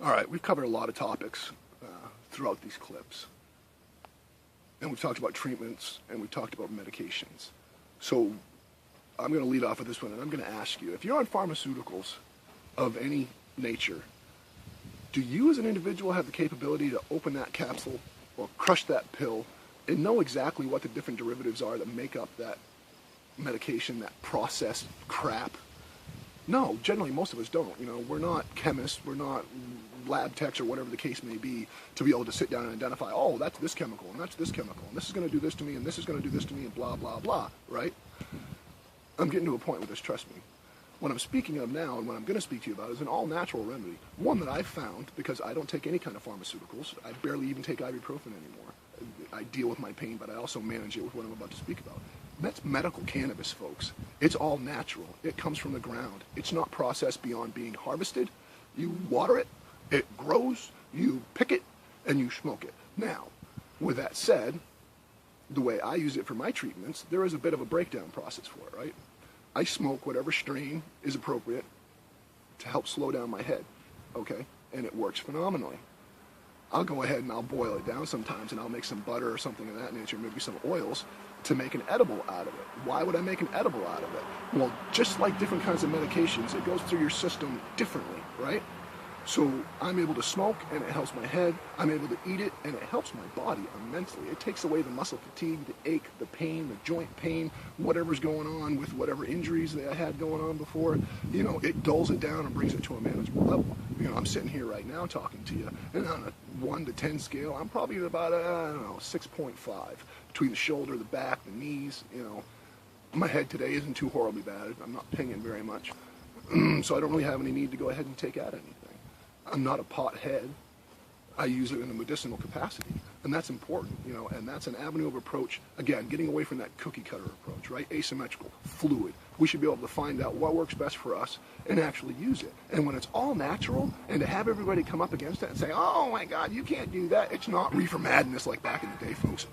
All right, we've covered a lot of topics throughout these clips. And we've talked about treatments, and we've talked about medications. So I'm going to lead off with this one, and I'm going to ask you, if you're on pharmaceuticals of any nature, do you as an individual have the capability to open that capsule or crush that pill and know exactly what the different derivatives are that make up that medication, that processed crap? No, generally most of us don't. You know, we're not chemists, we're not lab techs or whatever the case may be to be able to sit down and identify, oh, that's this chemical and that's this chemical and this is going to do this to me and this is going to do this to me and blah, blah, blah, right? I'm getting to a point with this, trust me. What I'm speaking of now and what I'm going to speak to you about is an all-natural remedy, one that I've found because I don't take any kind of pharmaceuticals. I barely even take ibuprofen anymore. I deal with my pain, but I also manage it with what I'm about to speak about. That's medical cannabis, folks. It's all natural. It comes from the ground. It's not processed beyond being harvested. You water it, it grows, you pick it, and you smoke it. Now, with that said, the way I use it for my treatments, there is a bit of a breakdown process for it, right? I smoke whatever strain is appropriate to help slow down my head, okay? And it works phenomenally. I'll go ahead and I'll boil it down sometimes and I'll make some butter or something of that nature, maybe some oils, to make an edible out of it. Why would I make an edible out of it? Well, just like different kinds of medications, it goes through your system differently, right? So I'm able to smoke and it helps my head. I'm able to eat it and it helps my body immensely. It takes away the muscle fatigue, the ache, the pain, the joint pain, whatever's going on with whatever injuries that I had going on before. You know, it dulls it down and brings it to a manageable level. You know, I'm sitting here right now talking to you, and on a 1 to 10 scale, I'm probably at about, 6.5. Between the shoulder, the back, the knees, you know. My head today isn't too horribly bad. I'm not pinging very much. So I don't really have any need to go ahead and take out anything. I'm not a pothead. I use it in a medicinal capacity, and that's important, you know, and that's an avenue of approach, again, getting away from that cookie cutter approach, right? Asymmetrical, fluid. We should be able to find out what works best for us and actually use it. And when it's all natural, and to have everybody come up against it and say, oh my God, you can't do that. It's not reefer madness like back in the day, folks.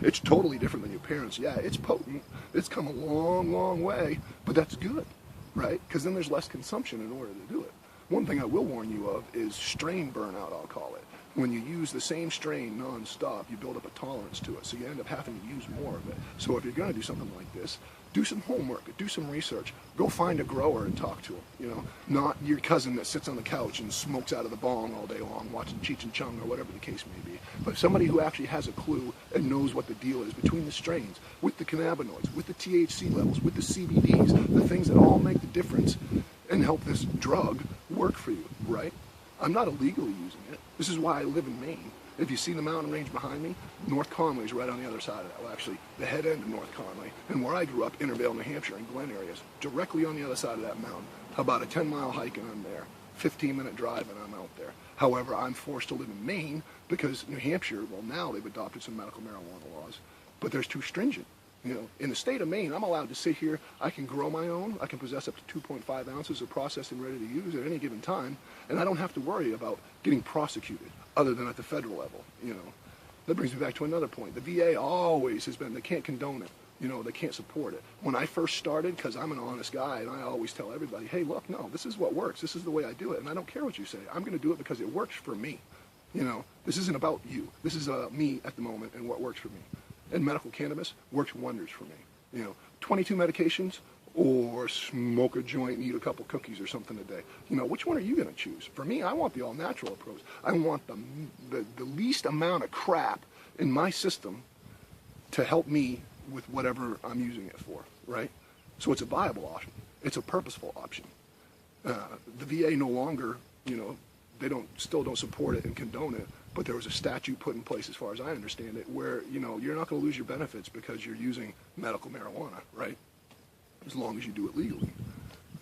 It's totally different than your parents. Yeah, it's potent. It's come a long, long way, but that's good, right? Because then there's less consumption in order to do it. One thing I will warn you of is strain burnout, I'll call it. When you use the same strain non-stop, you build up a tolerance to it, so you end up having to use more of it. So if you're going to do something like this, do some homework, do some research, go find a grower and talk to him, you know, not your cousin that sits on the couch and smokes out of the bong all day long watching Cheech and Chong or whatever the case may be, but somebody who actually has a clue and knows what the deal is between the strains, with the cannabinoids, with the THC levels, with the CBDs, the things that all make the difference and help this drug work for you, right? I'm not illegally using it. This is why I live in Maine. If you see the mountain range behind me, North Conway's right on the other side of that. Well, actually, the head end of North Conway. And where I grew up, Intervale, New Hampshire, and Glen areas, directly on the other side of that mountain. About a 10-mile hike and I'm there. 15-minute drive and I'm out there. However, I'm forced to live in Maine because New Hampshire, well, now they've adopted some medical marijuana laws, but they're too stringent. You know, in the state of Maine, I'm allowed to sit here. I can grow my own. I can possess up to 2.5 ounces of processed and ready to use at any given time, and I don't have to worry about getting prosecuted other than at the federal level, you know. That brings me back to another point. The VA always has been, they can't condone it. You know, they can't support it. When I first started, because I'm an honest guy, and I always tell everybody, hey, look, no, this is what works. This is the way I do it, and I don't care what you say. I'm going to do it because it works for me. You know, this isn't about you. This is me at the moment and what works for me. And medical cannabis works wonders for me. You know, 22 medications or smoke a joint and eat a couple cookies or something a day. You know, which one are you going to choose? For me, I want the all-natural approach. I want the least amount of crap in my system to help me with whatever I'm using it for, right? So it's a viable option. It's a purposeful option. The VA no longer, you know, they still don't support it and condone it, but there was a statute put in place, as far as I understand it, where, you know, you're not going to lose your benefits because you're using medical marijuana, right? As long as you do it legally.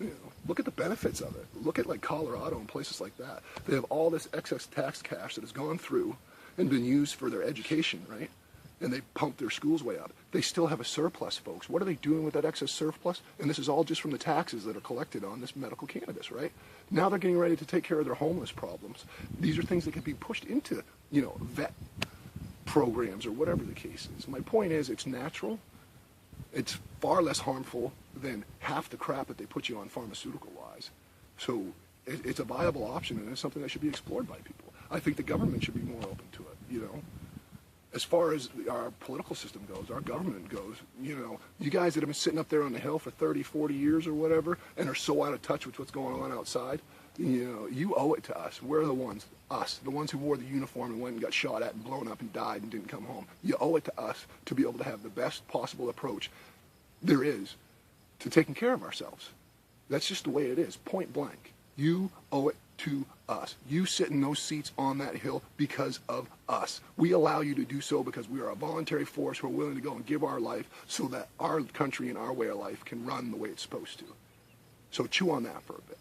You know, look at the benefits of it. Look at like Colorado and places like that. They have all this excess tax cash that has gone through and been used for their education, right? And they pump their schools way up. They still have a surplus, folks. What are they doing with that excess surplus? And this is all just from the taxes that are collected on this medical cannabis, right? Now they're getting ready to take care of their homeless problems. These are things that can be pushed into, you know, vet programs or whatever the case is. My point is, it's natural. It's far less harmful than half the crap that they put you on pharmaceutical-wise. So it's a viable option, and it's something that should be explored by people. I think the government should be more open to it, you know. As far as our political system goes, our government goes, you know, you guys that have been sitting up there on the Hill for 30, 40 years or whatever, and are so out of touch with what's going on outside, you know, you owe it to us. We're the ones, the ones who wore the uniform and went and got shot at and blown up and died and didn't come home. You owe it to us to be able to have the best possible approach there is to taking care of ourselves. That's just the way it is, point blank. You owe it to us. You sit in those seats on that hill because of us. We allow you to do so because we are a voluntary force who are willing to go and give our life so that our country and our way of life can run the way it's supposed to. So chew on that for a bit.